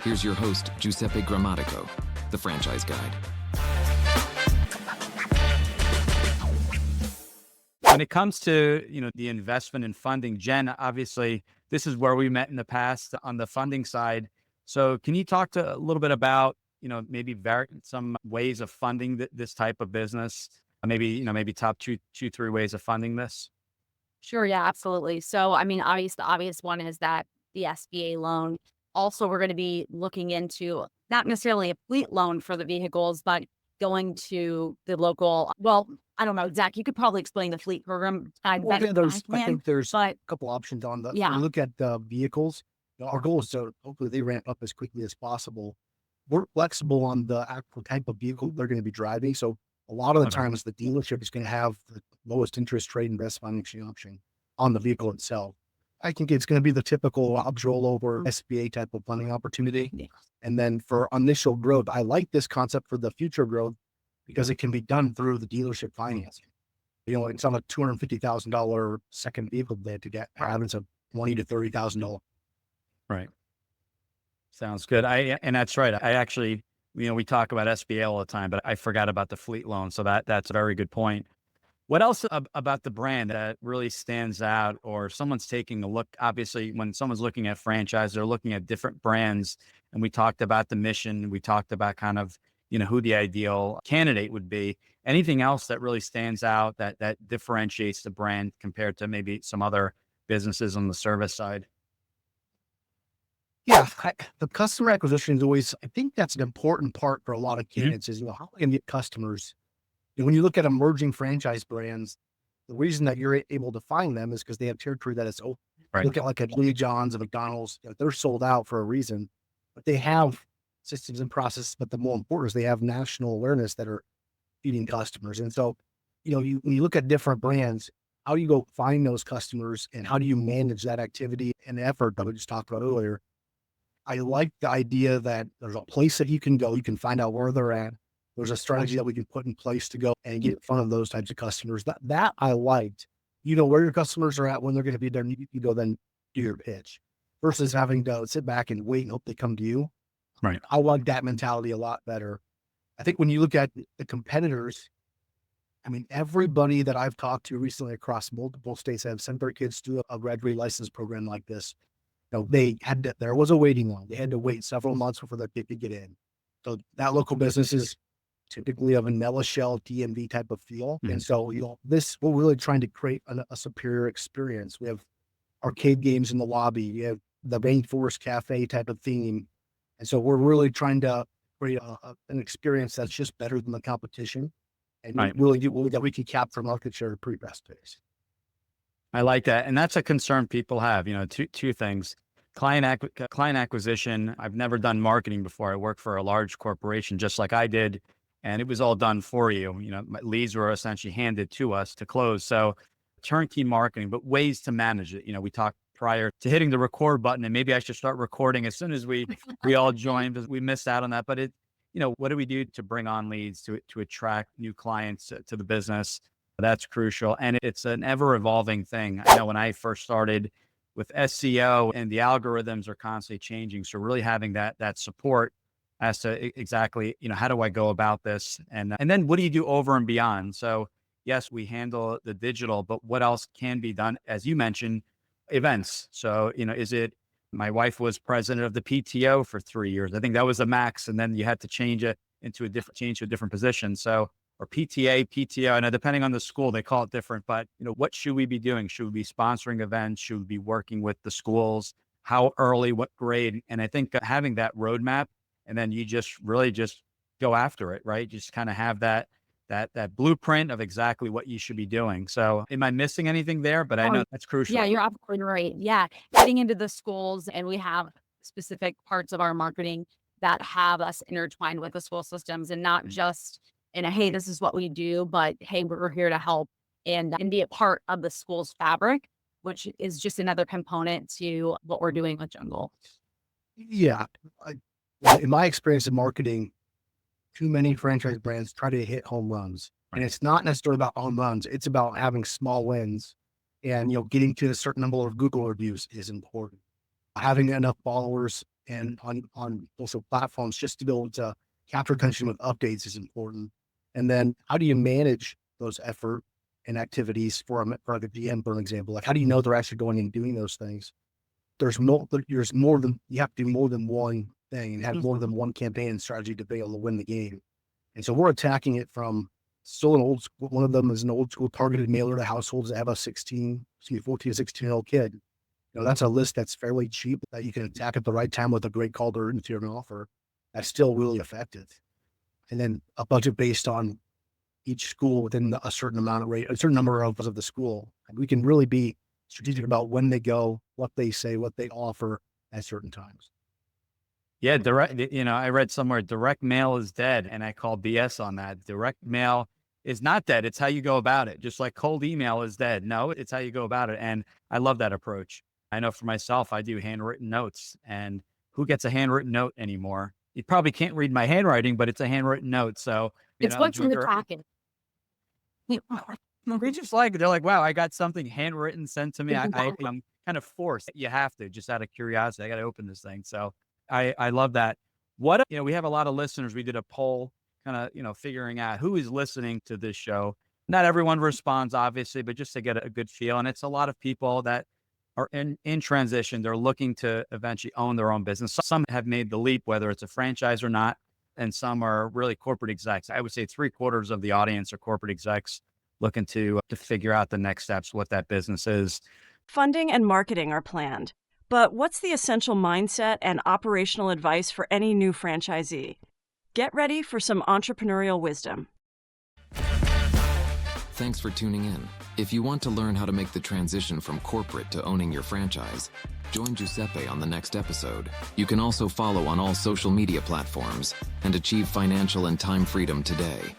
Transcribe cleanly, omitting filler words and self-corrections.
Here's your host, Giuseppe Grammatico, the franchise guide. When it comes to, the investment and funding, Jen, obviously, this is where we met in the past on the funding side. So can you talk a little bit about, maybe some ways of funding this type of business? Maybe top three ways of funding this? Sure, yeah, absolutely. So, I mean, the obvious one is that the SBA loan. Also, we're going to be looking into not necessarily a fleet loan for the vehicles, but going to the local. Well, I don't know, Zach. You could probably explain the fleet program. Well, Better than I I can, think there's but a couple options on the, when yeah, you look at the vehicles, our goal is to hopefully they ramp up as quickly as possible. We're flexible on the actual type of vehicle they're going to be driving. So a lot of the Okay. times the dealership is going to have the lowest interest rate and best financing option on the vehicle itself. I think it's going to be the typical jobs rollover SBA type of funding opportunity. yeah, And then for initial growth, I like this concept for the future growth because it can be done through the dealership financing. It's not a $250,000 second vehicle they had to get. It's a $20,000 to $30,000. Right. Sounds good. And that's right. I actually, we talk about SBA all the time, but I forgot about the fleet loan. So that's a very good point. What else about the brand that really stands out, or someone's taking a look? Obviously, when someone's looking at franchise, they're looking at different brands. And we talked about the mission. We talked about kind of, who the ideal candidate would be. Anything else that really stands out that differentiates the brand compared to maybe some other businesses on the service side? Yeah, the customer acquisition is always, I think that's an important part for a lot of candidates is, how can you get customers? And when you look at emerging franchise brands, the reason that you're able to find them is because they have territory that is open. Right. Look at like a Louis John's, a McDonald's, they're sold out for a reason, but they have systems and processes. But the more important is they have national awareness that are feeding customers. And so, when you look at different brands, how do you go find those customers and how do you manage that activity and effort that we just talked about earlier? I like the idea that there's a place that you can go, you can find out where they're at. There's a strategy that we can put in place to go and get in front of those types of customers. That I liked. You know where your customers are at, when they're going to be there, and you go then do your pitch versus having to sit back and wait and hope they come to you. Right. I like that mentality a lot better. I think when you look at the competitors, I mean, everybody that I've talked to recently across multiple states that have sent their kids to a graduate license program like this, there was a waiting line. They had to wait several months before their kid could get in. So that local business is typically a vanilla shell DMV type of feel. Mhm. And so, we're really trying to create a superior experience. We have arcade games in the lobby. We have the Rainforest Cafe type of theme. And so we're really trying to create an experience that's just better than the competition and Right. that we can capture market share at a pretty fast pace. I like that. And that's a concern people have, two things. Client acquisition. I've never done marketing before. I worked for a large corporation just like I did, and it was all done for you. My leads were essentially handed to us to close. So turnkey marketing, but ways to manage it. We talked prior to hitting the record button, and maybe I should start recording as soon as we all joined, because we missed out on that. But what do we do to bring on leads to attract new clients to the business? That's crucial. And it's an ever evolving thing. I know when I first started with SEO, and the algorithms are constantly changing. So really having that support as to exactly, how do I go about this? And then what do you do over and beyond? So yes, we handle the digital, but what else can be done? As you mentioned, events. So, my wife was president of the PTO for 3 years. I think that was the max. And then you had to change to a different position. So, or PTA, PTO, and depending on the school, they call it different, but what should we be doing? Should we be sponsoring events? Should we be working with the schools? How early, what grade? And I think having that roadmap, and then you just really just go after it, right? Just kind of have that blueprint of exactly what you should be doing. So am I missing anything there? But I know that's crucial. yeah, you're absolutely right. Yeah, getting into the schools, and we have specific parts of our marketing that have us intertwined with the school systems, and not just in a, hey, this is what we do, but hey, we're here to help and be a part of the school's fabric, which is just another component to what we're doing with Jungle. Yeah. In my experience in marketing, too many franchise brands try to hit home runs. And it's not necessarily about home runs. It's about having small wins, and, getting to a certain number of Google reviews is important. Having enough followers and on also platforms, just to be able to capture attention with updates is important. And then how do you manage those effort and activities for like a GM, for an example? Like, how do you know they're actually going and doing those things? There's more than, you have to do more than one thing and have more than one campaign and strategy to be able to win the game. And so we're attacking it from still an old school. One of them is an old school targeted mailer to households that have a 14 to 16-year-old kid. You know, that's a list that's fairly cheap that you can attack at the right time with a great call to urgency or an offer. That's still really effective. And then a budget based on each school within a certain amount of rate, a certain number of the school. And we can really be strategic about when they go, what they say, what they offer at certain times. Yeah, direct, I read somewhere direct mail is dead, and I call BS on that. Direct mail is not dead. It's how you go about it. Just like cold email is dead. No, it's how you go about it. And I love that approach. I know for myself, I do handwritten notes, and who gets a handwritten note anymore? You probably can't read my handwriting, but it's a handwritten note. So It's what's in the packet. They just like, they're like, wow, I got something handwritten sent to me. Exactly. I'm kind of forced. You have to, just out of curiosity. I got to open this thing. So I love that. We have a lot of listeners. We did a poll kind of, figuring out who is listening to this show. Not everyone responds, obviously, but just to get a good feel. And it's a lot of people that are in transition. They're looking to eventually own their own business. Some have made the leap, whether it's a franchise or not. And some are really corporate execs. I would say 3/4 of the audience are corporate execs looking to figure out the next steps, what that business is. Funding and marketing are planned. But what's the essential mindset and operational advice for any new franchisee? Get ready for some entrepreneurial wisdom. Thanks for tuning in. If you want to learn how to make the transition from corporate to owning your franchise, join Giuseppe on the next episode. You can also follow on all social media platforms and achieve financial and time freedom today.